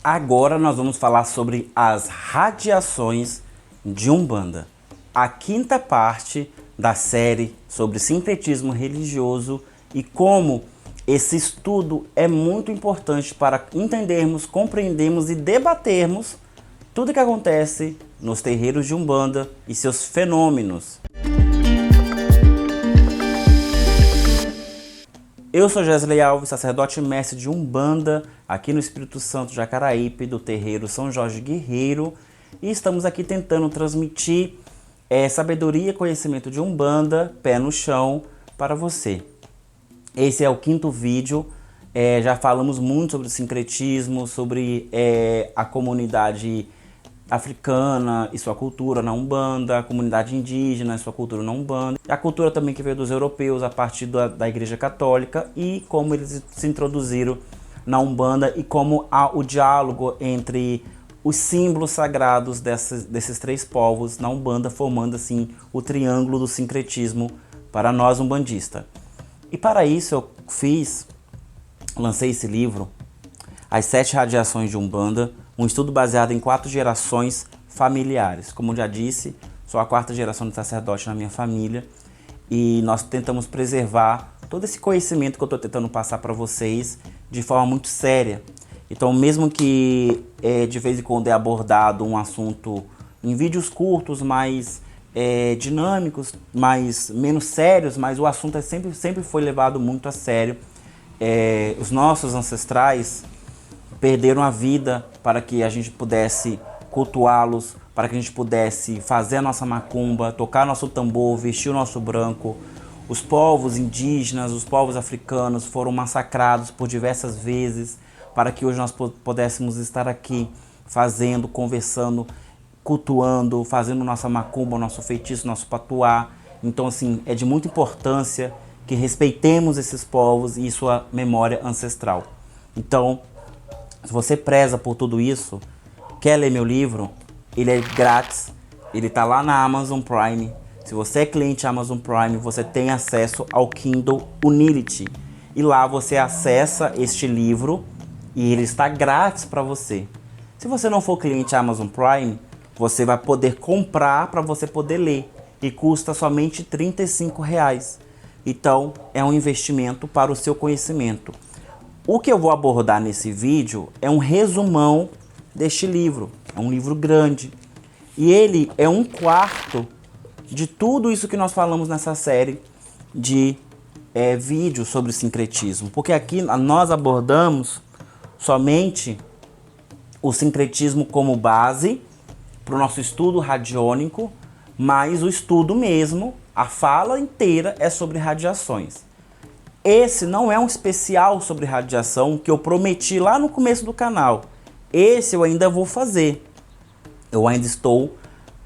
Agora nós vamos falar sobre as radiações de Umbanda, a quinta parte da série sobre sincretismo religioso e como esse estudo é muito importante para entendermos, compreendermos e debatermos tudo que acontece nos terreiros de Umbanda e seus fenômenos. Eu sou Gesley Alves, sacerdote mestre de Umbanda, aqui no Espírito Santo Jacaraípe, do terreiro São Jorge Guerreiro, e estamos aqui tentando transmitir sabedoria e conhecimento de Umbanda, pé no chão, para você. Esse é o quinto vídeo, já falamos muito sobre o sincretismo, sobre a comunidade africana e sua cultura na Umbanda, a comunidade indígena e sua cultura na Umbanda, a cultura também que veio dos europeus a partir da Igreja Católica e como eles se introduziram na Umbanda e como há o diálogo entre os símbolos sagrados desses três povos na Umbanda, formando assim o triângulo do sincretismo para nós umbandistas. E para isso eu lancei esse livro, As 7 Radiações de Umbanda, um estudo baseado em 4 gerações familiares. Como eu já disse, sou a 4ª geração de sacerdote na minha família e nós tentamos preservar todo esse conhecimento que eu estou tentando passar para vocês de forma muito séria. Então, mesmo que de vez em quando é abordado um assunto em vídeos curtos, mais dinâmicos, menos sérios, mas o assunto sempre foi levado muito a sério. Os nossos ancestrais perderam a vida para que a gente pudesse cultuá-los, para que a gente pudesse fazer a nossa macumba, tocar nosso tambor, vestir o nosso branco. Os povos indígenas, os povos africanos foram massacrados por diversas vezes para que hoje nós pudéssemos estar aqui fazendo, conversando, cultuando, fazendo nossa macumba, nosso feitiço, nosso patuá. Então, assim, é de muita importância que respeitemos esses povos e sua memória ancestral. Então, se você preza por tudo isso, quer ler meu livro, ele é grátis, ele está lá na Amazon Prime. Se você é cliente Amazon Prime, você tem acesso ao Kindle Unility. E lá você acessa este livro e ele está grátis para você. Se você não for cliente Amazon Prime, você vai poder comprar para você poder ler. E custa somente R$ 35. Então, é um investimento para o seu conhecimento. O que eu vou abordar nesse vídeo é um resumão deste livro. É um livro grande. E ele é 1/4 de tudo isso que nós falamos nessa série de vídeos sobre sincretismo. Porque aqui nós abordamos somente o sincretismo como base para o nosso estudo radiônico, mas o estudo mesmo, a fala inteira é sobre radiações. Esse não é um especial sobre radiação que eu prometi lá no começo do canal. Esse eu ainda vou fazer. Eu ainda estou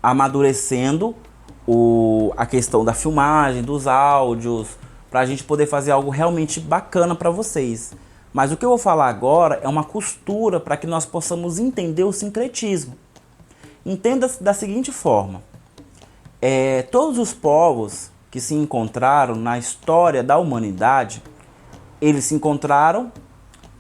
amadurecendo a questão da filmagem, dos áudios, para a gente poder fazer algo realmente bacana para vocês. Mas o que eu vou falar agora é uma costura para que nós possamos entender o sincretismo. Entenda da seguinte forma. Todos os povos que se encontraram na história da humanidade, eles se encontraram,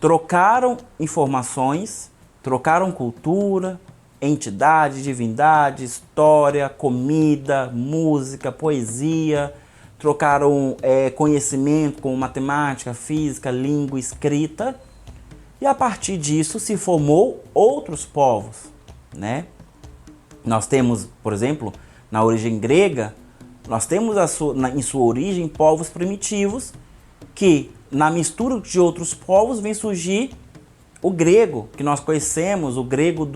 trocaram informações, trocaram cultura, entidade, divindade, história, comida, música, poesia, trocaram conhecimento como matemática, física, língua, escrita, e a partir disso se formou outros povos, né? Nós temos, por exemplo, na origem grega, nós temos em sua origem povos primitivos que na mistura de outros povos vem surgir o grego, que nós conhecemos, o grego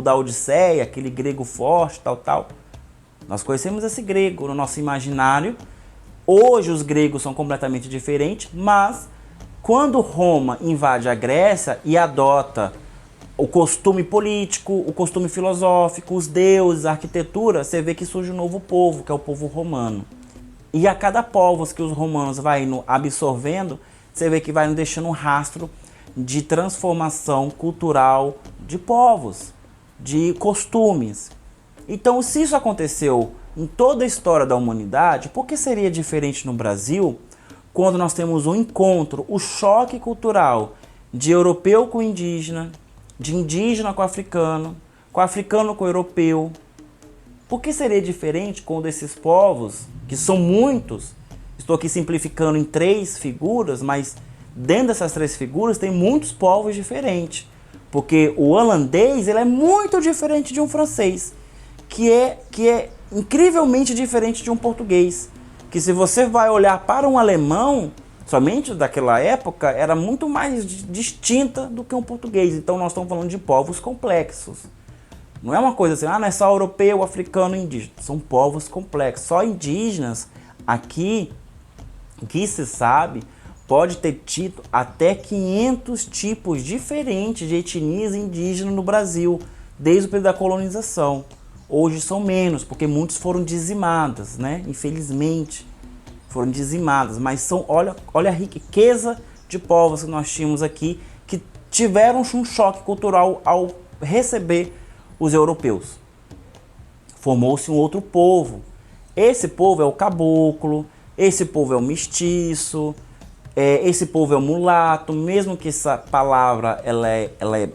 da Odisseia, aquele grego forte, tal. Nós conhecemos esse grego no nosso imaginário. Hoje os gregos são completamente diferentes, mas quando Roma invade a Grécia e adota o costume político, o costume filosófico, os deuses, a arquitetura, você vê que surge um novo povo, que é o povo romano. E a cada povo que os romanos vão absorvendo, você vê que vai deixando um rastro de transformação cultural de povos, de costumes. Então, se isso aconteceu em toda a história da humanidade, por que seria diferente no Brasil, quando nós temos um encontro, o choque cultural de europeu com indígena, de indígena com africano com europeu. Por que seria diferente quando esses povos, que são muitos, estou aqui simplificando em 3 figuras, mas dentro dessas 3 figuras tem muitos povos diferentes. Porque o holandês ele é muito diferente de um francês, que é incrivelmente diferente de um português. Que se você vai olhar para um alemão, somente daquela época, era muito mais distinta do que um português. Então nós estamos falando de povos complexos. Não é uma coisa assim, não é só europeu, africano, indígena. São povos complexos. Só indígenas aqui, que se sabe, pode ter tido até 500 tipos diferentes de etnias indígenas no Brasil, desde o período da colonização. Hoje são menos, porque muitos foram dizimadas, né? Infelizmente, foram dizimadas. Mas olha a riqueza de povos que nós tínhamos aqui, que tiveram um choque cultural ao receber os europeus. Formou-se um outro povo. Esse povo é o caboclo, esse povo é o mestiço, esse povo é o mulato, mesmo que essa palavra ela é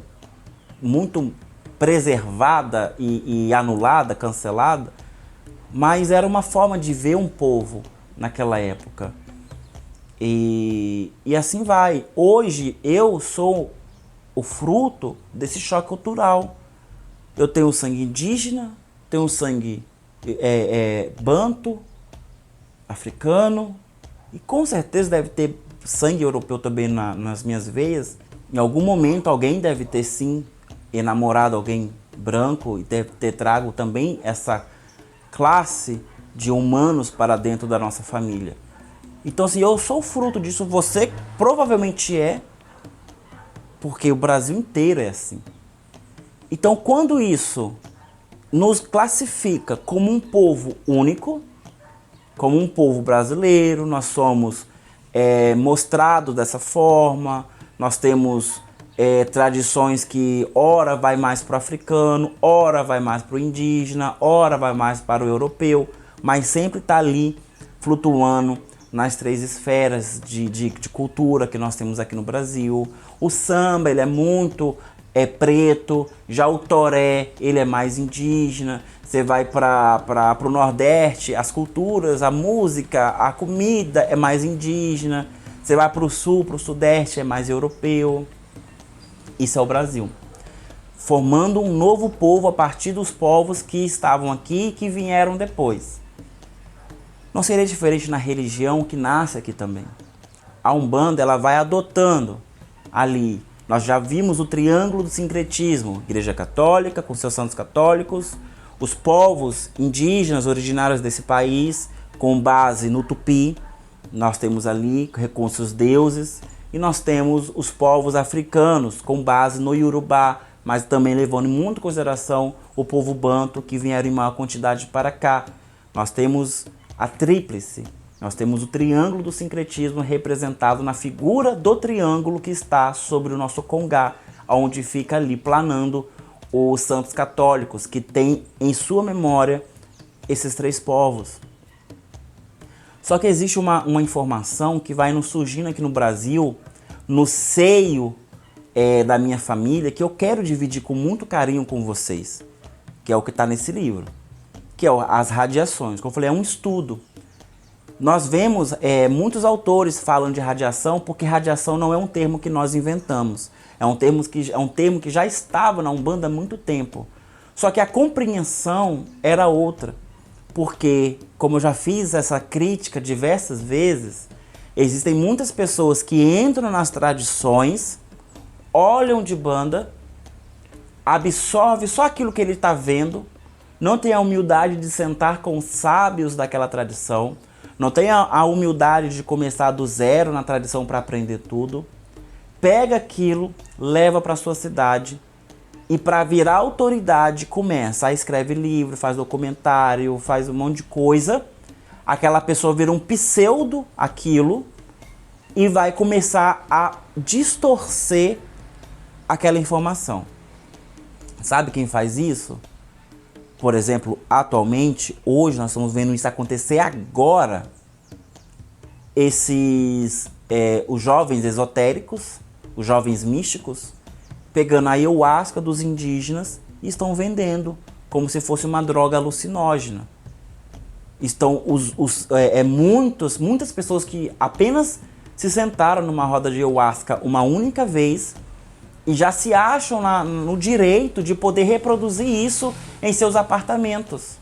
muito preservada e anulada, cancelada, mas era uma forma de ver um povo naquela época. E assim vai. Hoje eu sou o fruto desse choque cultural. Eu tenho sangue indígena, tenho sangue banto, africano, e com certeza deve ter sangue europeu também nas minhas veias. Em algum momento alguém deve ter sim enamorado alguém branco e deve ter trago também essa classe de humanos para dentro da nossa família. Então, assim, eu sou fruto disso, você provavelmente é, porque o Brasil inteiro é assim. Então, quando isso nos classifica como um povo único, como um povo brasileiro, nós somos mostrados dessa forma, nós temos tradições que ora vai mais para o africano, ora vai mais para o indígena, ora vai mais para o europeu, mas sempre está ali flutuando nas 3 esferas de cultura que nós temos aqui no Brasil. O samba ele é muito preto, já o toré ele é mais indígena. Você vai para o Nordeste, as culturas, a música, a comida é mais indígena. Você vai para o Sul, para o Sudeste, é mais europeu. Isso é o Brasil. Formando um novo povo a partir dos povos que estavam aqui e que vieram depois. Não seria diferente na religião que nasce aqui também. A Umbanda ela vai adotando ali. Nós já vimos o triângulo do sincretismo. Igreja Católica com seus santos católicos. Os povos indígenas originários desse país com base no Tupi. Nós temos ali com seus deuses. E nós temos os povos africanos com base no Yorubá, mas também levando em muita consideração o povo banto que vieram em maior quantidade para cá. Nós temos a tríplice, nós temos o triângulo do sincretismo representado na figura do triângulo que está sobre o nosso congá, onde fica ali planando os santos católicos, que tem em sua memória esses 3 povos. Só que existe uma informação que vai nos surgindo aqui no Brasil, no seio da minha família, que eu quero dividir com muito carinho com vocês, que é o que está nesse livro, que é as radiações. Como eu falei, é um estudo. Nós vemos muitos autores falando de radiação, porque radiação não é um termo que nós inventamos. É um termo que já estava na Umbanda há muito tempo. Só que a compreensão era outra. Porque, como eu já fiz essa crítica diversas vezes, existem muitas pessoas que entram nas tradições, olham de banda, absorvem só aquilo que ele está vendo, não tem a humildade de sentar com os sábios daquela tradição, não tem a humildade de começar do zero na tradição para aprender tudo, pega aquilo, leva para sua cidade, e para virar autoridade começa, aí escreve livro, faz documentário, faz um monte de coisa. Aquela pessoa vira um pseudo aquilo e vai começar a distorcer aquela informação. Sabe quem faz isso? Por exemplo, atualmente, hoje nós estamos vendo isso acontecer agora. Os jovens esotéricos, os jovens místicos, pegando a ayahuasca dos indígenas e estão vendendo como se fosse uma droga alucinógena. Estão muitas pessoas que apenas se sentaram numa roda de ayahuasca uma única vez e já se acham no direito de poder reproduzir isso em seus apartamentos.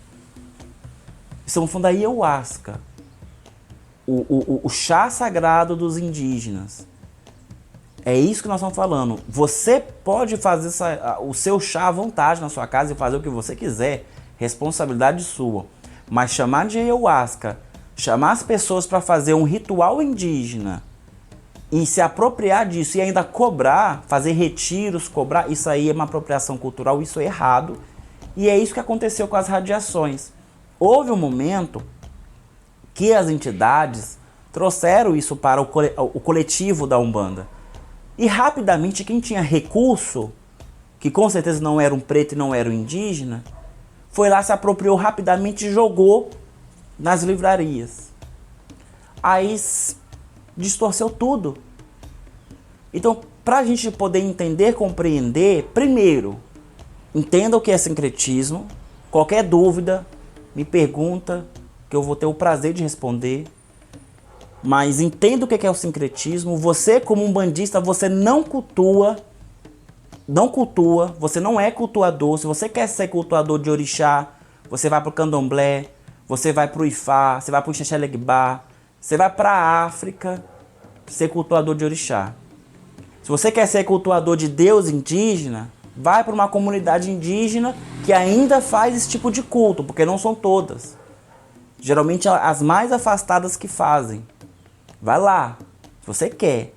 Estamos falando da ayahuasca, o chá sagrado dos indígenas. É isso que nós estamos falando. Você pode fazer o seu chá à vontade na sua casa e fazer o que você quiser, responsabilidade sua. Mas chamar de ayahuasca, chamar as pessoas para fazer um ritual indígena e se apropriar disso e ainda cobrar, fazer retiros, cobrar, isso aí é uma apropriação cultural, isso é errado. E é isso que aconteceu com as radiações. Houve um momento que as entidades trouxeram isso para o coletivo da Umbanda. E rapidamente quem tinha recurso, que com certeza não era um preto e não era um indígena, foi lá, se apropriou rapidamente e jogou nas livrarias. Aí distorceu tudo. Então, para a gente poder entender, compreender, primeiro, entenda o que é sincretismo. Qualquer dúvida, me pergunta, que eu vou ter o prazer de responder. Mas entenda o que é o sincretismo. Você, como umbandista, você não cultua, você não é cultuador. Se você quer ser cultuador de orixá, você vai para o candomblé, você vai para o ifá, você vai para o xexelegbá, você vai para a África ser cultuador de orixá. Se você quer ser cultuador de deus indígena, vai para uma comunidade indígena que ainda faz esse tipo de culto, porque não são todas. Geralmente as mais afastadas que fazem. Vai lá, se você quer.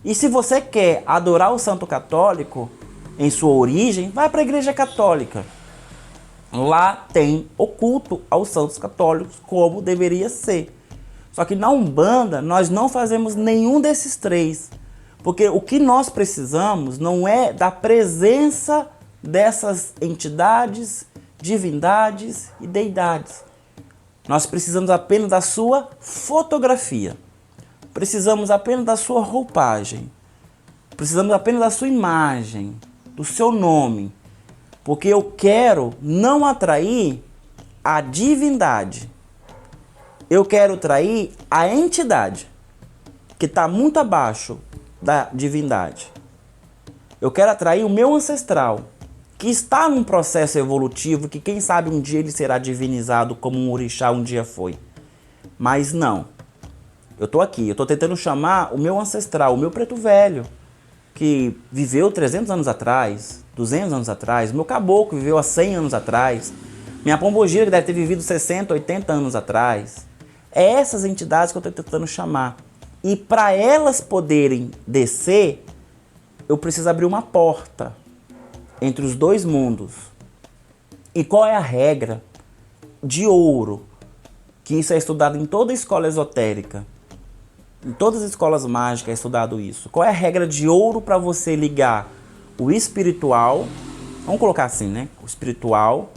E se você quer adorar o santo católico em sua origem, vai para a igreja católica. Lá tem o culto aos santos católicos, como deveria ser. Só que na Umbanda nós não fazemos nenhum desses três. Porque o que nós precisamos não é da presença dessas entidades, divindades e deidades. Nós precisamos apenas da sua fotografia. Precisamos apenas da sua roupagem. Precisamos apenas da sua imagem, do seu nome. Porque eu quero não atrair a divindade. Eu quero atrair a entidade, que está muito abaixo da divindade. Eu quero atrair o meu ancestral, que está num processo evolutivo, que quem sabe um dia ele será divinizado como um orixá um dia foi. Mas não. Eu estou aqui, eu estou tentando chamar o meu ancestral, o meu preto velho, que viveu 300 anos atrás, 200 anos atrás, meu caboclo viveu há 100 anos atrás, minha pombogira que deve ter vivido 60, 80 anos atrás. É essas entidades que eu estou tentando chamar. E para elas poderem descer, eu preciso abrir uma porta entre os dois mundos. E qual é a regra de ouro? Que isso é estudado em toda escola esotérica. Em todas as escolas mágicas é estudado isso. Qual é a regra de ouro para você ligar o espiritual, vamos colocar assim, né? O espiritual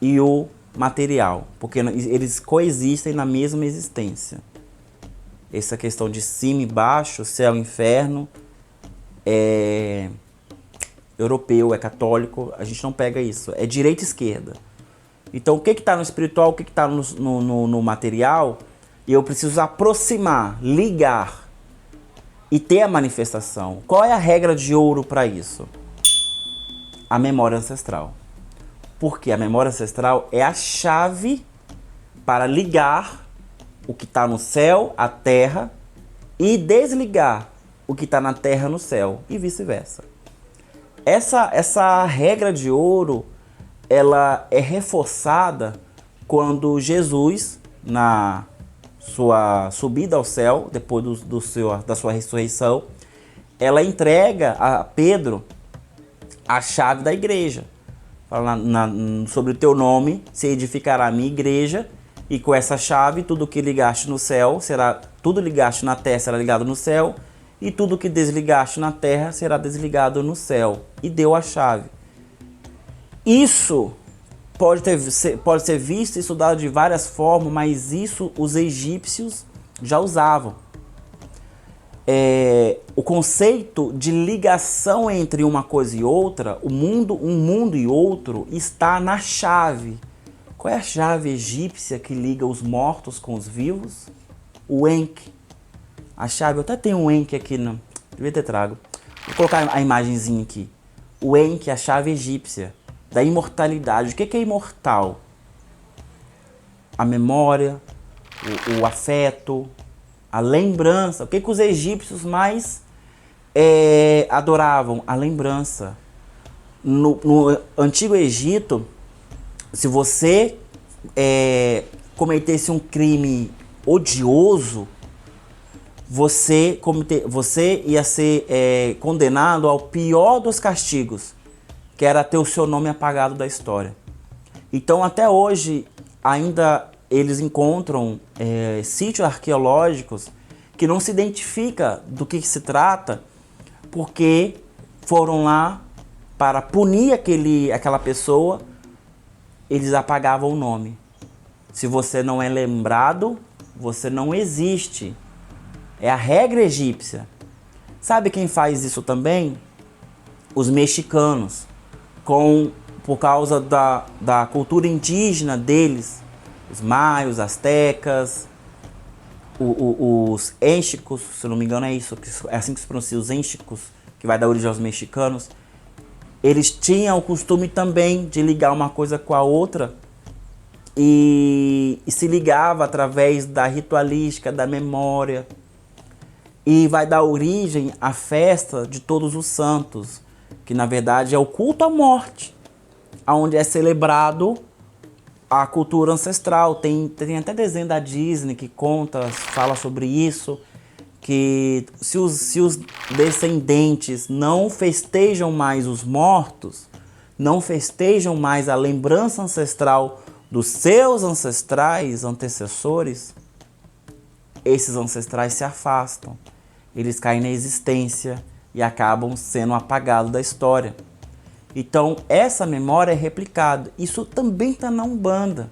e o material. Porque eles coexistem na mesma existência. Essa questão de cima e baixo, céu e inferno, é europeu, é católico, a gente não pega isso. É direita e esquerda. Então o que está no espiritual, o que está no material, e eu preciso aproximar, ligar e ter a manifestação. Qual é a regra de ouro para isso? A memória ancestral. Porque a memória ancestral é a chave para ligar o que está no céu, a terra, e desligar o que está na terra no céu, e vice-versa. Essa regra de ouro, ela é reforçada quando Jesus, na sua subida ao céu, depois da sua ressurreição, ela entrega a Pedro a chave da igreja. Fala sobre o teu nome se edificará a minha igreja, e com essa chave tudo que ligaste no céu será, tudo ligaste na terra será ligado no céu, e tudo que desligaste na terra será desligado no céu. E deu a chave. Isso pode ser visto e estudado de várias formas, mas isso os egípcios já usavam. o conceito de ligação entre uma coisa e outra, um mundo e outro, está na chave. Qual é a chave egípcia que liga os mortos com os vivos? O Enki. A chave, eu até tenho um Enki aqui, não, devia ter trago. Vou colocar a imagenzinha aqui. O Enki, a chave egípcia da imortalidade. O que é imortal? A memória, o afeto, a lembrança. O que os egípcios mais adoravam? A lembrança. No Antigo Egito, se você cometesse um crime odioso, você ia ser condenado ao pior dos castigos, que era ter o seu nome apagado da história. Então, até hoje, ainda eles encontram sítios arqueológicos que não se identifica do que se trata, porque foram lá para punir aquela pessoa, eles apagavam o nome. Se você não é lembrado, você não existe. É a regra egípcia. Sabe quem faz isso também? Os mexicanos, por causa da cultura indígena deles, os maios, astecas, os enxicos, se não me engano é assim que se pronuncia, os enxicos, que vai dar origem aos mexicanos. Eles tinham o costume também de ligar uma coisa com a outra e se ligava através da ritualística, da memória. E vai dar origem à festa de Todos os Santos, que na verdade é o culto à morte, onde é celebrado a cultura ancestral. Tem até desenho da Disney que fala sobre isso, que se os descendentes não festejam mais os mortos, não festejam mais a lembrança ancestral dos seus antecessores, esses ancestrais se afastam. Eles caem na existência e acabam sendo apagados da história. Então, essa memória é replicada. Isso também está na Umbanda.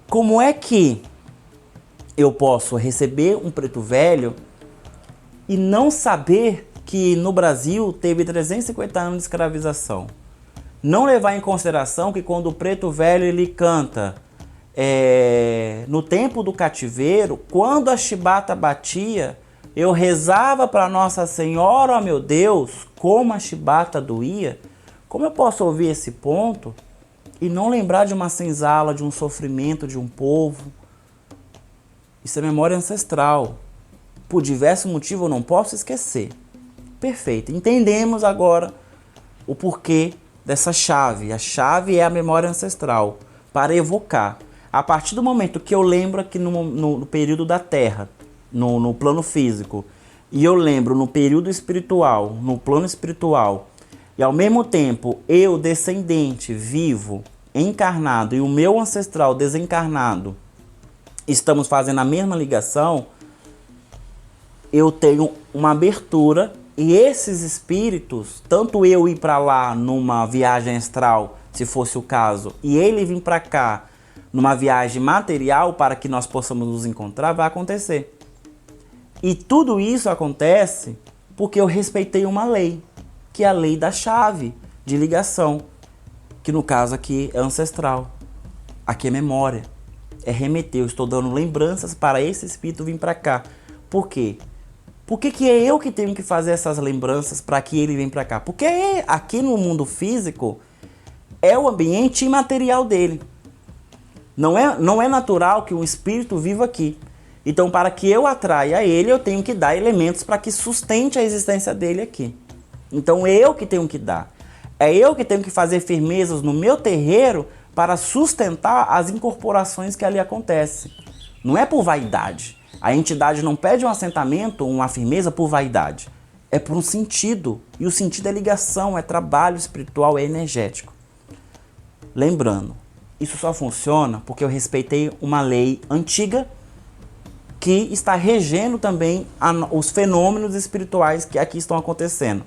Como é que eu posso receber um preto velho e não saber que no Brasil teve 350 anos de escravização? Não levar em consideração que quando o preto velho ele canta no tempo do cativeiro, quando a chibata batia, eu rezava para Nossa Senhora, ó meu Deus, como a chibata doía. Como eu posso ouvir esse ponto e não lembrar de uma senzala, de um sofrimento de um povo? Isso é memória ancestral. Por diversos motivos eu não posso esquecer. Perfeito. Entendemos agora o porquê dessa chave. A chave é a memória ancestral para evocar. A partir do momento que eu lembro que no período da Terra, no plano físico, e eu lembro no período espiritual, no plano espiritual, e ao mesmo tempo eu, descendente, vivo, encarnado, e o meu ancestral desencarnado, estamos fazendo a mesma ligação, eu tenho uma abertura, e esses espíritos, tanto eu ir para lá numa viagem astral, se fosse o caso, e ele vir para cá numa viagem material para que nós possamos nos encontrar, vai acontecer. E tudo isso acontece porque eu respeitei uma lei, que é a lei da chave de ligação, que no caso aqui é ancestral. Aqui é memória, é remeter. Eu estou dando lembranças para esse espírito vir para cá. Por quê? Por que é eu que tenho que fazer essas lembranças para que ele venha para cá? Porque aqui no mundo físico é o ambiente imaterial dele. Não é natural que um espírito viva aqui. Então, para que eu atraia ele, eu tenho que dar elementos para que sustente a existência dele aqui. Então, eu que tenho que dar. É eu que tenho que fazer firmezas no meu terreiro para sustentar as incorporações que ali acontecem. Não é por vaidade. A entidade não pede um assentamento, uma firmeza por vaidade. É por um sentido. E o sentido é ligação, é trabalho espiritual, é energético. Lembrando, isso só funciona porque eu respeitei uma lei antiga que está regendo também os fenômenos espirituais que aqui estão acontecendo.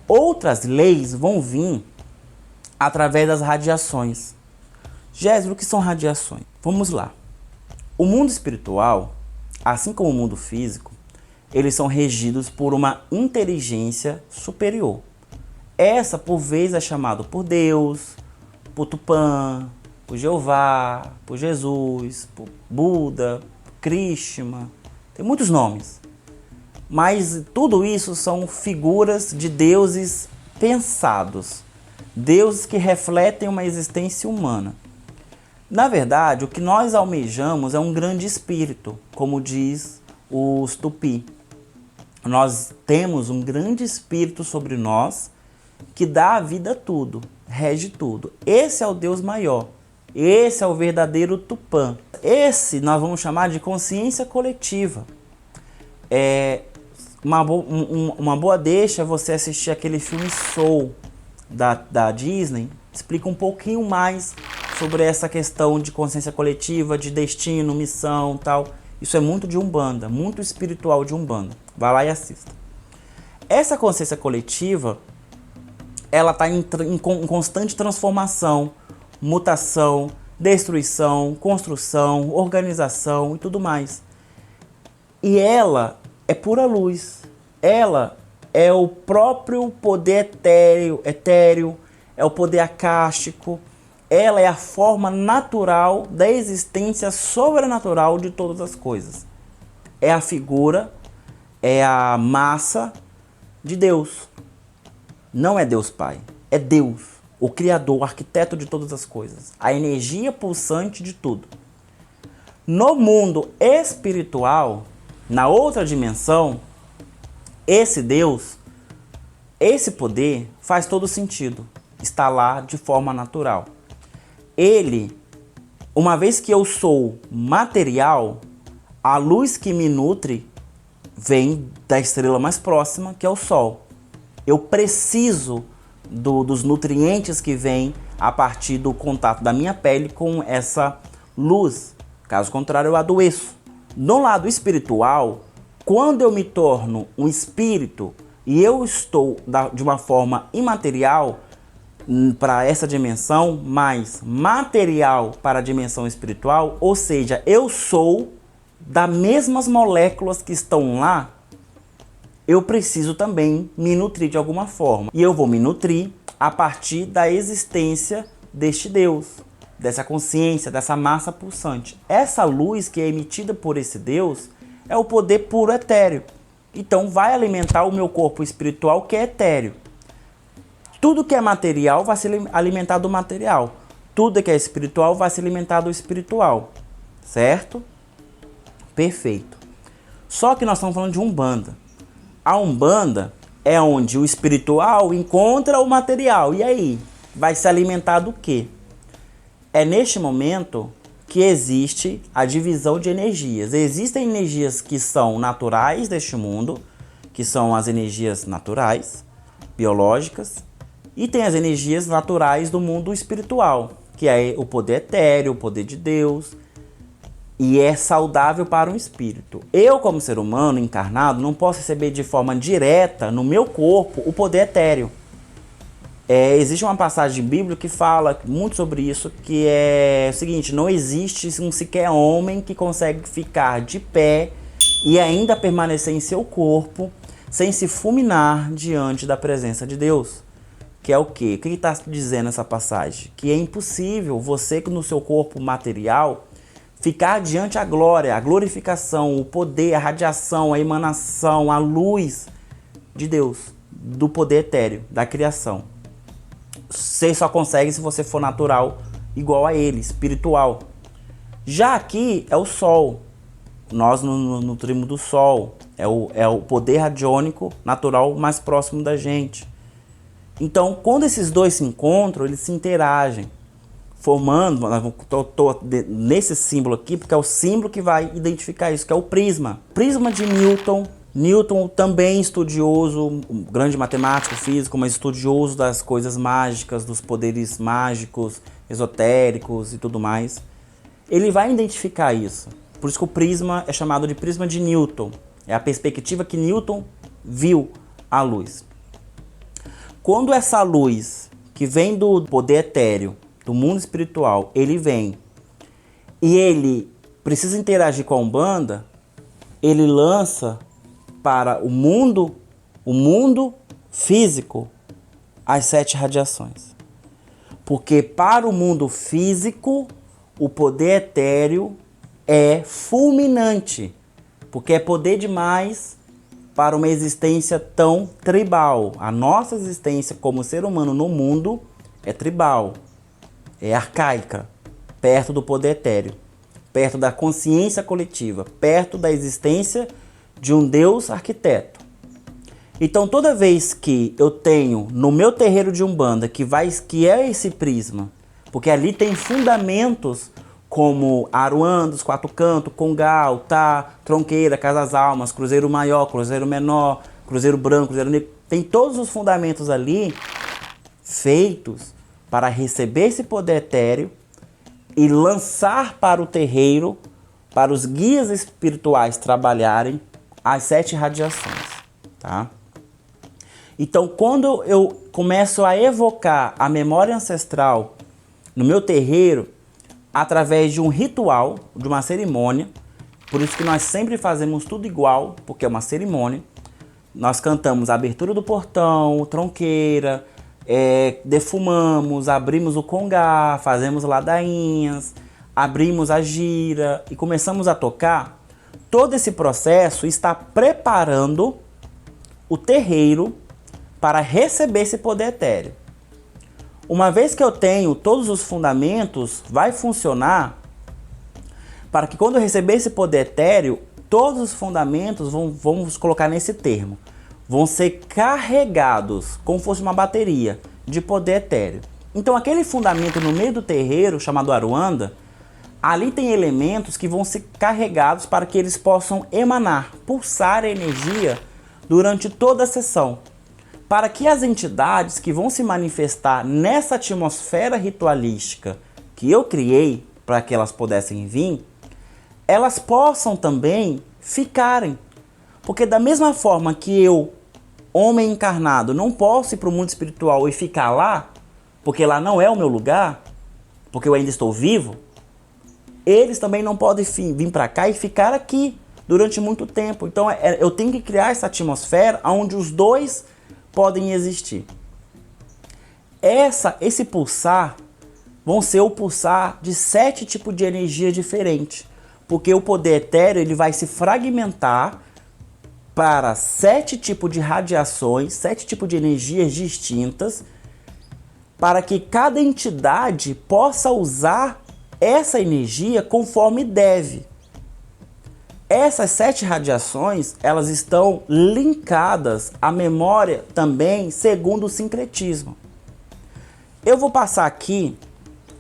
Outras leis vão vir através das radiações. Gésio, o que são radiações? Vamos lá. O mundo espiritual, assim como o mundo físico, eles são regidos por uma inteligência superior. Essa, por vezes, é chamada por Deus, por Tupã, por Jeová, por Jesus, por Buda, Krishna, tem muitos nomes. Mas tudo isso são figuras de deuses pensados, deuses que refletem uma existência humana. Na verdade, o que nós almejamos é um grande espírito, como diz os Tupi. Nós temos um grande espírito sobre nós que dá a vida a tudo, rege tudo. Esse é o Deus maior. Esse é o verdadeiro Tupã. Esse nós vamos chamar de consciência coletiva. Uma boa deixa é você assistir aquele filme Soul da Disney. Explica um pouquinho mais sobre essa questão de consciência coletiva, de destino, missão, tal. Isso é muito de Umbanda, muito espiritual de Umbanda. Vai lá e assista. Essa consciência coletiva, ela está em constante transformação, mutação, destruição, construção, organização e tudo mais. E ela é pura luz. Ela é o próprio poder etéreo, é o poder acástico. Ela é a forma natural da existência sobrenatural de todas as coisas. É a figura, é a massa de Deus. Não é Deus Pai, é Deus, o Criador, o arquiteto de todas as coisas, a energia pulsante de tudo. No mundo espiritual, na outra dimensão, esse Deus, esse poder faz todo sentido, está lá de forma natural. Ele, uma vez que eu sou material, a luz que me nutre vem da estrela mais próxima, que é o Sol. Eu preciso dos nutrientes que vêm a partir do contato da minha pele com essa luz. Caso contrário, eu adoeço. No lado espiritual, quando eu me torno um espírito e eu estou de uma forma imaterial para essa dimensão, mas material para a dimensão espiritual, ou seja, eu sou das mesmas moléculas que estão lá, eu preciso também me nutrir de alguma forma. E eu vou me nutrir a partir da existência deste Deus, dessa consciência, dessa massa pulsante. Essa luz que é emitida por esse Deus é o poder puro etéreo. Então vai alimentar o meu corpo espiritual, que é etéreo. Tudo que é material vai se alimentar do material. Tudo que é espiritual vai se alimentar do espiritual. Certo? Perfeito. Só que nós estamos falando de Umbanda. A Umbanda é onde o espiritual encontra o material. E aí? Vai se alimentar do quê? É neste momento que existe a divisão de energias. Existem energias que são naturais deste mundo, que são as energias naturais, biológicas, e tem as energias naturais do mundo espiritual, que é o poder etéreo, o poder de Deus, e é saudável para um espírito. Eu, como ser humano encarnado, não posso receber de forma direta no meu corpo o poder etéreo. Existe uma passagem bíblica que fala muito sobre isso, que é o seguinte: não existe um sequer homem que consegue ficar de pé e ainda permanecer em seu corpo sem se fulminar diante da presença de Deus. Que é o quê? O que está dizendo essa passagem? Que é impossível você, no seu corpo material, ficar diante a glória, a glorificação, o poder, a radiação, a emanação, a luz de Deus, do poder etéreo, da criação. Você só consegue se você for natural, igual a ele, espiritual. Já aqui é o Sol. Nós nos nutrimos do Sol. É o poder radiônico natural mais próximo da gente. Então, quando esses dois se encontram, eles se interagem, formando, estou nesse símbolo aqui, porque é o símbolo que vai identificar isso, que é o prisma. Prisma de Newton. Newton também estudioso, um grande matemático, físico, mas estudioso das coisas mágicas, dos poderes mágicos, esotéricos e tudo mais. Ele vai identificar isso. Por isso que o prisma é chamado de prisma de Newton. É a perspectiva que Newton viu a luz. Quando essa luz que vem do poder etéreo, do mundo espiritual, ele vem e ele precisa interagir com a Umbanda, ele lança para o mundo físico, as 7 radiações. Porque para o mundo físico, o poder etéreo é fulminante, porque é poder demais para uma existência tão tribal. A nossa existência como ser humano no mundo é tribal, é arcaica, perto do poder etéreo, perto da consciência coletiva, perto da existência de um Deus arquiteto. Então toda vez que eu tenho no meu terreiro de Umbanda, que é esse prisma, porque ali tem fundamentos como Aruanda, os 4 cantos, Congá, Altar, Tronqueira, Casa das Almas, Cruzeiro Maior, Cruzeiro Menor, Cruzeiro Branco, Cruzeiro Negro, tem todos os fundamentos ali feitos para receber esse poder etéreo e lançar para o terreiro, para os guias espirituais trabalharem as 7 radiações, tá? Então, quando eu começo a evocar a memória ancestral no meu terreiro, através de um ritual, de uma cerimônia, por isso que nós sempre fazemos tudo igual, porque é uma cerimônia, nós cantamos a abertura do portão, tronqueira, defumamos, abrimos o congá, fazemos ladainhas, abrimos a gira e começamos a tocar. Todo esse processo está preparando o terreiro para receber esse poder etéreo. Uma vez que eu tenho todos os fundamentos, vai funcionar para que quando eu receber esse poder etéreo, todos os fundamentos, vamos colocar nesse termo, vão ser carregados, como fosse uma bateria de poder etéreo. Então aquele fundamento no meio do terreiro, chamado Aruanda, ali tem elementos que vão ser carregados para que eles possam emanar, pulsar a energia durante toda a sessão, para que as entidades que vão se manifestar nessa atmosfera ritualística que eu criei para que elas pudessem vir, elas possam também ficarem. Porque da mesma forma que eu, homem encarnado, não posso ir para o mundo espiritual e ficar lá, porque lá não é o meu lugar, porque eu ainda estou vivo, eles também não podem vir para cá e ficar aqui durante muito tempo. Então eu tenho que criar essa atmosfera onde os dois podem existir. Esse pulsar vão ser o pulsar de 7 tipos de energia diferentes, porque o poder etéreo ele vai se fragmentar para 7 tipos de radiações, 7 tipos de energias distintas, para que cada entidade possa usar essa energia conforme deve. Essas 7 radiações, elas estão linkadas à memória também segundo o sincretismo. Eu vou passar aqui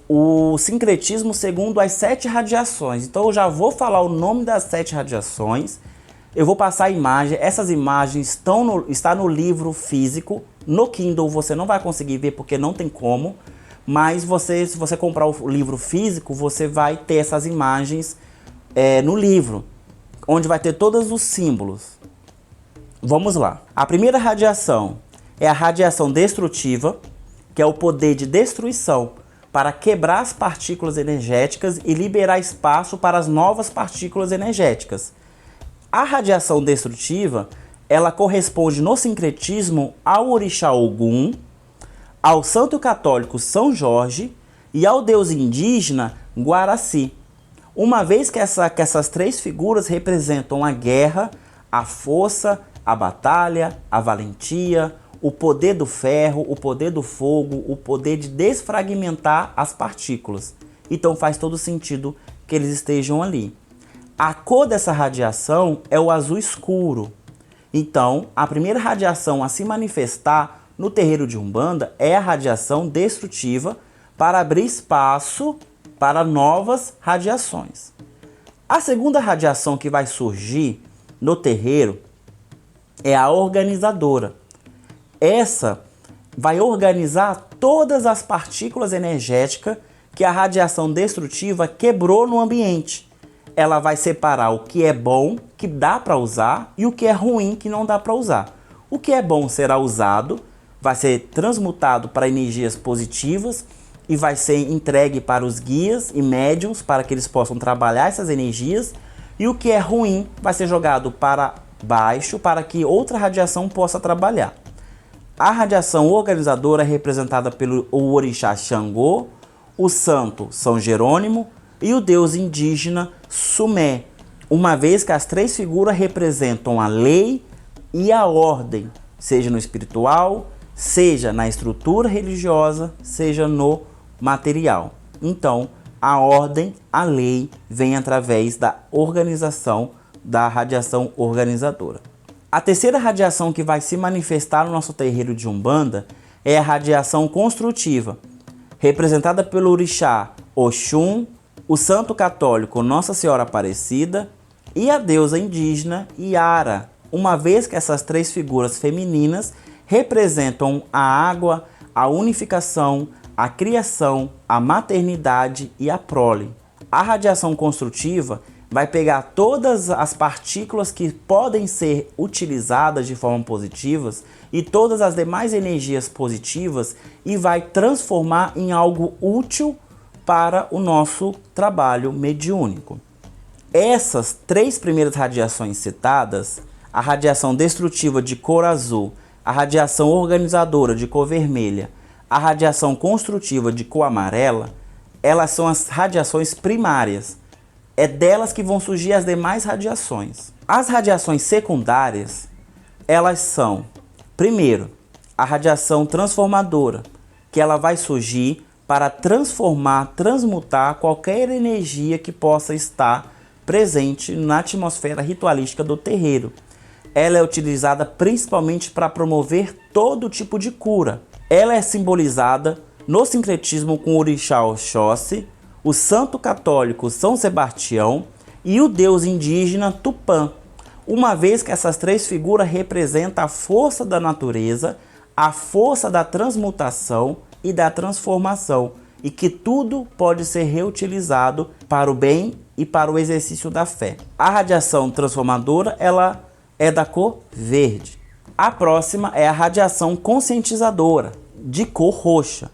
o sincretismo segundo as 7 radiações. Então eu já vou falar o nome das 7 radiações. Eu vou passar a imagem. Essas imagens estão no livro físico. No Kindle você não vai conseguir ver porque não tem como. Mas se você comprar o livro físico, você vai ter essas imagens no livro, onde vai ter todos os símbolos. Vamos lá. A primeira radiação é a radiação destrutiva, que é o poder de destruição para quebrar as partículas energéticas e liberar espaço para as novas partículas energéticas. A radiação destrutiva, ela corresponde no sincretismo ao orixá Ogum, ao santo católico São Jorge e ao deus indígena Guaraci. Uma vez que essas 3 figuras representam a guerra, a força, a batalha, a valentia, o poder do ferro, o poder do fogo, o poder de desfragmentar as partículas. Então faz todo sentido que eles estejam ali. A cor dessa radiação é o azul escuro. Então, a primeira radiação a se manifestar no terreiro de Umbanda é a radiação destrutiva para abrir espaço para novas radiações. A segunda radiação que vai surgir no terreiro é a organizadora. Essa vai organizar todas as partículas energéticas que a radiação destrutiva quebrou no ambiente. Ela vai separar o que é bom, que dá para usar, e o que é ruim, que não dá para usar. O que é bom será usado, vai ser transmutado para energias positivas e vai ser entregue para os guias e médiuns para que eles possam trabalhar essas energias. E o que é ruim vai ser jogado para baixo para que outra radiação possa trabalhar. A radiação organizadora é representada pelo orixá Xangô, o santo São Jerônimo e o deus indígena Sumé, uma vez que as três figuras representam a lei e a ordem, seja no espiritual, seja na estrutura religiosa, seja no material. Então, a ordem, a lei, vem através da organização, da radiação organizadora. A terceira radiação que vai se manifestar no nosso terreiro de Umbanda é a radiação construtiva, representada pelo orixá Oxum, o santo católico Nossa Senhora Aparecida e a deusa indígena Iara, uma vez que essas três figuras femininas representam a água, a unificação, a criação, a maternidade e a prole. A radiação construtiva vai pegar todas as partículas que podem ser utilizadas de forma positiva e todas as demais energias positivas e vai transformar em algo útil para o nosso trabalho mediúnico. Essas três primeiras radiações citadas, a radiação destrutiva de cor azul, a radiação organizadora de cor vermelha, a radiação construtiva de cor amarela, elas são as radiações primárias. É delas que vão surgir as demais radiações. As radiações secundárias, elas são, primeiro, a radiação transformadora, que ela vai surgir para transformar, transmutar qualquer energia que possa estar presente na atmosfera ritualística do terreiro. Ela é utilizada principalmente para promover todo tipo de cura. Ela é simbolizada no sincretismo com o orixá Oxóssi, o santo católico São Sebastião e o deus indígena Tupã, uma vez que essas três figuras representam a força da natureza, a força da transmutação e da transformação, e que tudo pode ser reutilizado para o bem e para o exercício da fé. A radiação transformadora, ela é da cor verde. A próxima é a radiação conscientizadora, de cor roxa.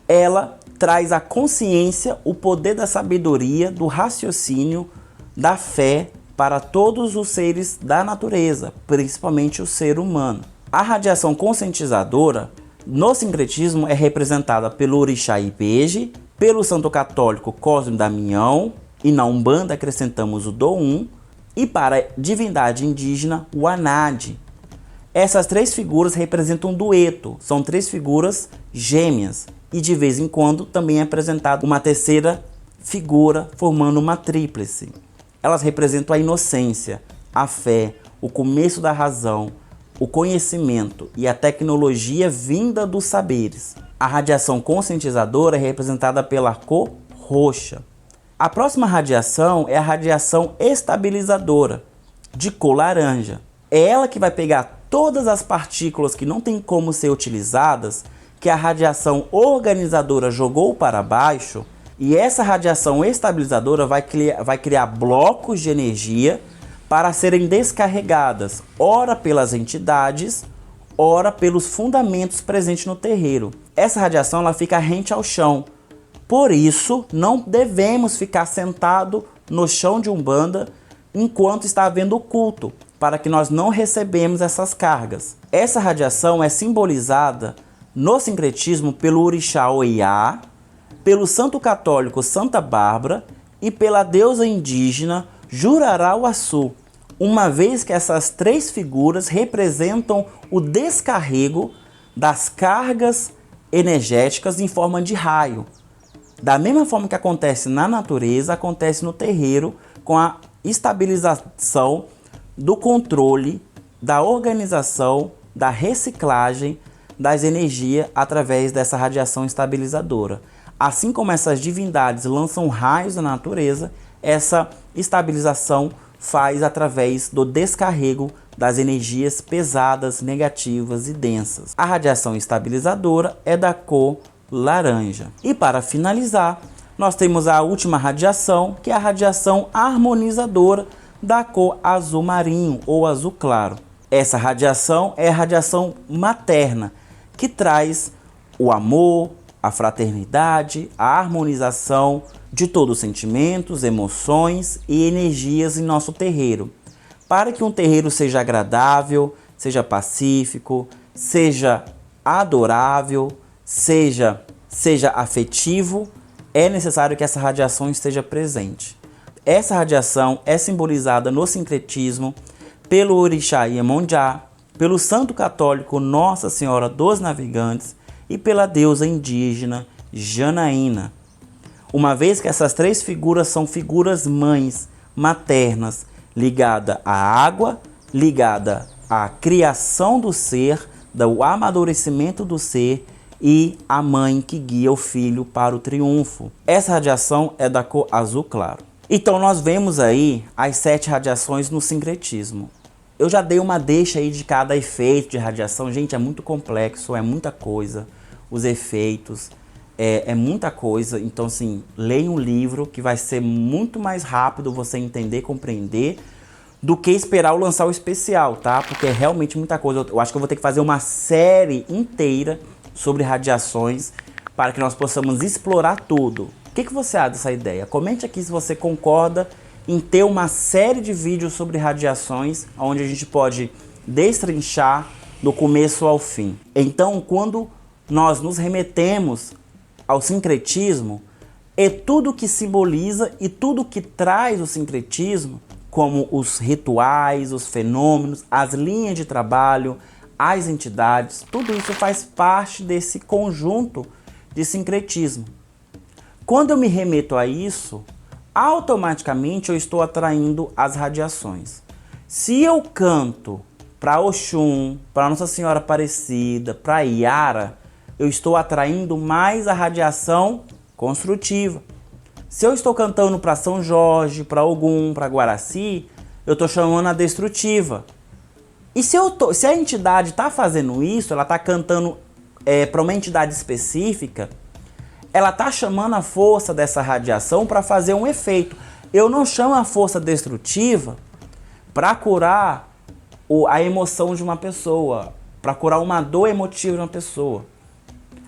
Ela traz a consciência, o poder da sabedoria, do raciocínio, da fé para todos os seres da natureza, principalmente o ser humano. A radiação conscientizadora, no sincretismo, é representada pelo orixá Ibeje, pelo santo católico Cosme Damião, e na Umbanda acrescentamos o Doum, e para a divindade indígena, o Anade. Essas três figuras representam um dueto, são três figuras gêmeas, e de vez em quando também é apresentada uma terceira figura formando uma tríplice. Elas representam a inocência, a fé, o começo da razão, o conhecimento e a tecnologia vinda dos saberes. A radiação conscientizadora é representada pela cor roxa. A próxima radiação é a radiação estabilizadora, de cor laranja. É ela que vai pegar todas as partículas que não tem como ser utilizadas, que a radiação organizadora jogou para baixo, e essa radiação estabilizadora vai criar blocos de energia para serem descarregadas, ora pelas entidades, ora pelos fundamentos presentes no terreiro. Essa radiação ela fica rente ao chão. Por isso, não devemos ficar sentado no chão de Umbanda enquanto está havendo o culto, para que nós não recebemos essas cargas. Essa radiação é simbolizada no sincretismo pelo orixá Oiá, pelo santo católico Santa Bárbara e pela deusa indígena Jurarauaçu, uma vez que essas três figuras representam o descarrego das cargas energéticas em forma de raio. Da mesma forma que acontece na natureza, acontece no terreiro com a estabilização do controle, da organização, da reciclagem das energias através dessa radiação estabilizadora. Assim como essas divindades lançam raios na natureza, essa estabilização faz através do descarrego das energias pesadas, negativas e densas. A radiação estabilizadora é da cor laranja. E para finalizar, nós temos a última radiação, que é a radiação harmonizadora da cor azul marinho ou azul claro. Essa radiação é a radiação materna, que traz o amor, a fraternidade, a harmonização de todos os sentimentos, emoções e energias em nosso terreiro. Para que um terreiro seja agradável, seja pacífico, seja adorável, seja afetivo, é necessário que essa radiação esteja presente. Essa radiação é simbolizada no sincretismo pelo orixá Iemonjá, pelo santo católico Nossa Senhora dos Navegantes e pela deusa indígena Janaína. Uma vez que essas três figuras são figuras mães, maternas, ligada à água, ligada à criação do ser, do amadurecimento do ser e a mãe que guia o filho para o triunfo. Essa radiação é da cor azul claro. Então nós vemos aí as 7 radiações no sincretismo. Eu já dei uma deixa aí de cada efeito de radiação. Gente, é muito complexo, é muita coisa. Os efeitos, é muita coisa. Então, assim, leia um livro que vai ser muito mais rápido você entender, compreender, do que esperar eu lançar o especial, tá? Porque é realmente muita coisa. Eu acho que eu vou ter que fazer uma série inteira sobre radiações para que nós possamos explorar tudo. O que você acha dessa ideia? Comente aqui se você concorda em ter uma série de vídeos sobre radiações, onde a gente pode destrinchar do começo ao fim. Então, quando nós nos remetemos ao sincretismo, é tudo que simboliza e tudo que traz o sincretismo, como os rituais, os fenômenos, as linhas de trabalho, as entidades, tudo isso faz parte desse conjunto de sincretismo. Quando eu me remeto a isso, automaticamente eu estou atraindo as radiações. Se eu canto para Oxum, para Nossa Senhora Aparecida, para Iara, eu estou atraindo mais a radiação construtiva. Se eu estou cantando para São Jorge, para Ogum, para Guaraci, eu estou chamando a destrutiva. E se a entidade está fazendo isso, ela está cantando para uma entidade específica, ela está chamando a força dessa radiação para fazer um efeito. Eu não chamo a força destrutiva para curar a emoção de uma pessoa, para curar uma dor emotiva de uma pessoa.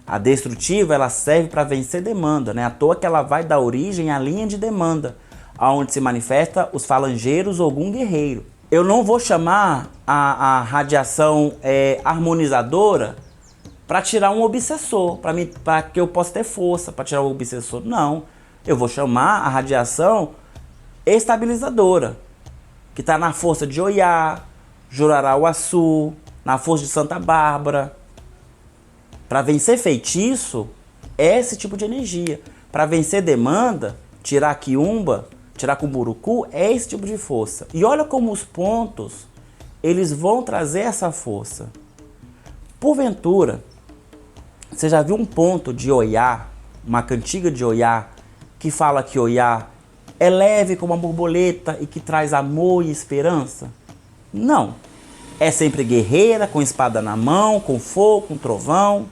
A destrutiva, ela serve para vencer demanda, né? À toa que ela vai dar origem à linha de demanda, onde se manifesta os falangeiros Ogum guerreiro. Eu não vou chamar a radiação harmonizadora para tirar um obsessor, para que eu possa ter força para tirar o obsessor. Não, eu vou chamar a radiação estabilizadora, que está na força de Oiá, Jurarauaçu, na força de Santa Bárbara. Para vencer feitiço, é esse tipo de energia. Para vencer demanda, tirar quiumba, tirar cumburucu, é esse tipo de força. E olha como os pontos, eles vão trazer essa força. Porventura, você já viu um ponto de Oiá, uma cantiga de Oiá, que fala que Oiá é leve como uma borboleta e que traz amor e esperança? Não. É sempre guerreira, com espada na mão, com fogo, com trovão.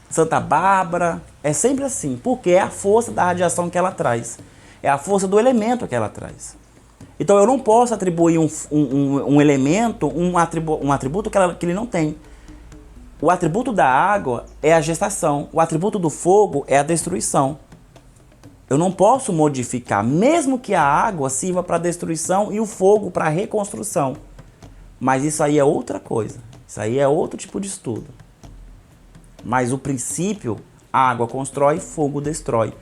Santa Bárbara, é sempre assim, porque é a força da radiação que ela traz. É a força do elemento que ela traz. Então eu não posso atribuir um elemento, um atributo que ele não tem. O atributo da água é a gestação. O atributo do fogo é a destruição. Eu não posso modificar, mesmo que a água sirva para destruição e o fogo para reconstrução. Mas isso aí é outra coisa. Isso aí é outro tipo de estudo. Mas o princípio, a água constrói, fogo destrói.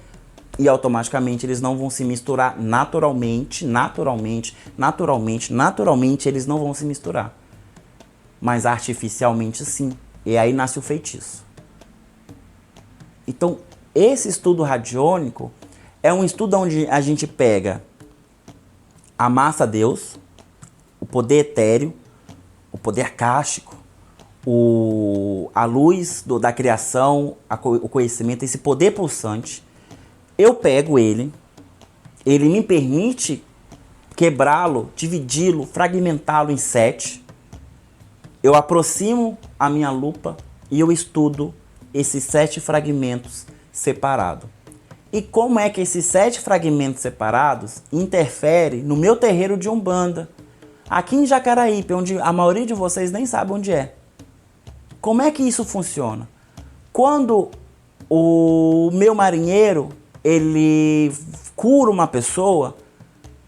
E automaticamente eles não vão se misturar naturalmente eles não vão se misturar. Mas artificialmente sim. E aí nasce o feitiço. Então, esse estudo radiônico é um estudo onde a gente pega a massa Deus, o poder etéreo, o poder cástico, a luz da criação, o conhecimento, esse poder pulsante. Eu pego ele me permite quebrá-lo, dividi-lo, fragmentá-lo em 7. Eu aproximo a minha lupa e eu estudo esses 7 fragmentos separados. E como é que esses 7 fragmentos separados interferem no meu terreiro de Umbanda, aqui em Jacaraípe, onde a maioria de vocês nem sabe onde é. Como é que isso funciona? Quando o meu marinheiro, ele cura uma pessoa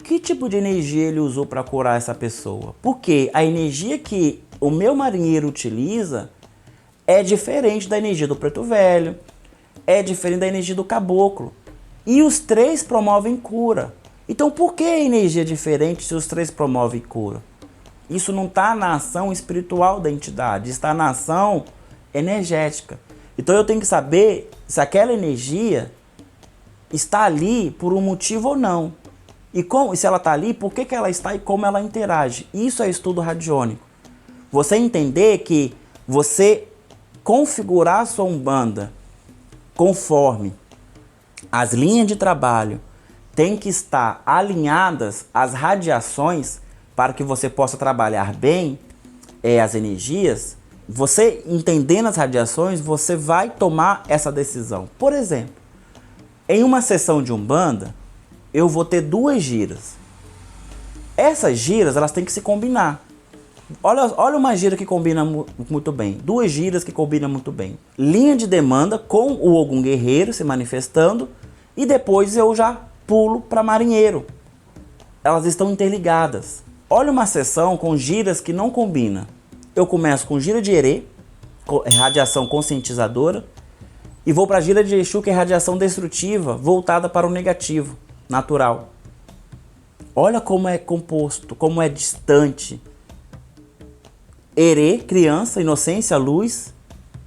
que tipo de energia ele usou para curar essa pessoa? Porque a energia que o meu marinheiro utiliza é diferente da energia do preto velho, é diferente da energia do caboclo. E os três promovem cura. Então por que a energia é diferente se os três promovem cura? Isso não está na ação espiritual da entidade, está na ação energética. Então eu tenho que saber se aquela energia está ali por um motivo ou não. E se ela está ali, por que ela está e como ela interage. Isso é estudo radiônico. Você entender que você configurar a sua Umbanda conforme as linhas de trabalho tem que estar alinhadas às radiações para que você possa trabalhar bem as energias. Você entendendo as radiações, você vai tomar essa decisão. Por exemplo, em uma sessão de Umbanda, eu vou ter 2 giras. Essas giras, elas têm que se combinar. Olha uma gira que combina muito bem. 2 giras que combinam muito bem. Linha de demanda com o Ogum Guerreiro se manifestando. E depois eu já pulo para marinheiro. Elas estão interligadas. Olha uma sessão com giras que não combinam. Eu começo com gira de Herê, radiação conscientizadora. E vou para a gira de Exu, que é radiação destrutiva, voltada para o negativo, natural. Olha como é composto, como é distante. Herê, criança, inocência, luz.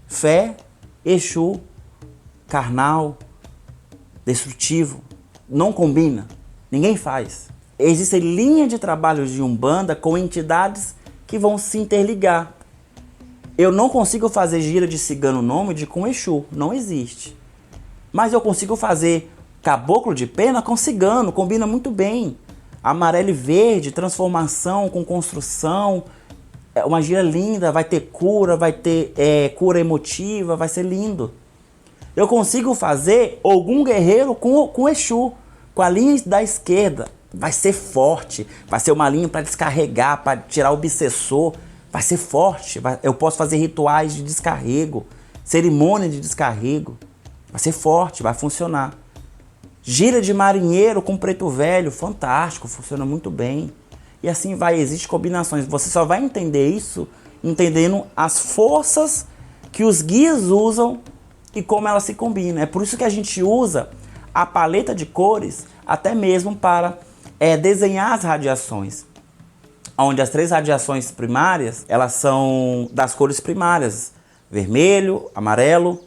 Fé, Exu, carnal, destrutivo. Não combina. Ninguém faz. Existe linha de trabalho de Umbanda com entidades que vão se interligar. Eu não consigo fazer gira de cigano nômade com Exu. Não existe. Mas eu consigo fazer caboclo de pena com cigano. Combina muito bem. Amarelo e verde, transformação com construção. É uma gira linda, vai ter cura, vai ter cura emotiva, vai ser lindo. Eu consigo fazer Ogum Guerreiro com Exu, com a linha da esquerda. Vai ser forte, vai ser uma linha para descarregar, para tirar o obsessor. Vai ser forte, eu posso fazer rituais de descarrego, cerimônia de descarrego. Vai ser forte, vai funcionar. Gira de marinheiro com preto velho, fantástico, funciona muito bem. E assim vai, existem combinações. Você só vai entender isso entendendo as forças que os guias usam e como elas se combinam. É por isso que a gente usa a paleta de cores até mesmo para desenhar as radiações. Onde as 3 radiações primárias, elas são das cores primárias. Vermelho, amarelo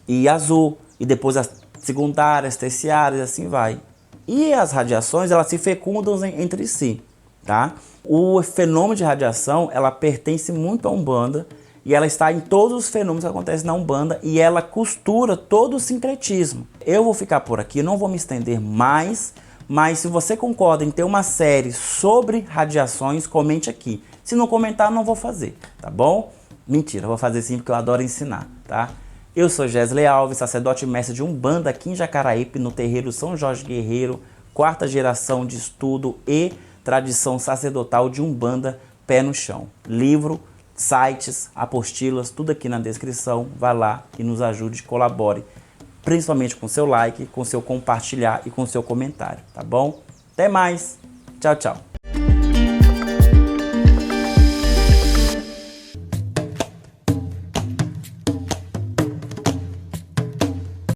e azul. E depois as secundárias, terciárias, assim vai. E as radiações, elas se fecundam entre si. Tá? O fenômeno de radiação, ela pertence muito à Umbanda e ela está em todos os fenômenos que acontecem na Umbanda e ela costura todo o sincretismo. Eu vou ficar por aqui, não vou me estender mais, mas se você concorda em ter uma série sobre radiações, comente aqui. Se não comentar, não vou fazer, tá bom? Mentira, vou fazer sim porque eu adoro ensinar, tá? Eu sou Gesley Alves, sacerdote e mestre de Umbanda aqui em Jacaraípe, no terreiro São Jorge Guerreiro, 4ª geração de estudo e tradição sacerdotal de Umbanda, pé no chão. Livro, sites, apostilas, tudo aqui na descrição. Vá lá e nos ajude, colabore, principalmente com seu like, com seu compartilhar e com seu comentário, tá bom? Até mais. Tchau, tchau.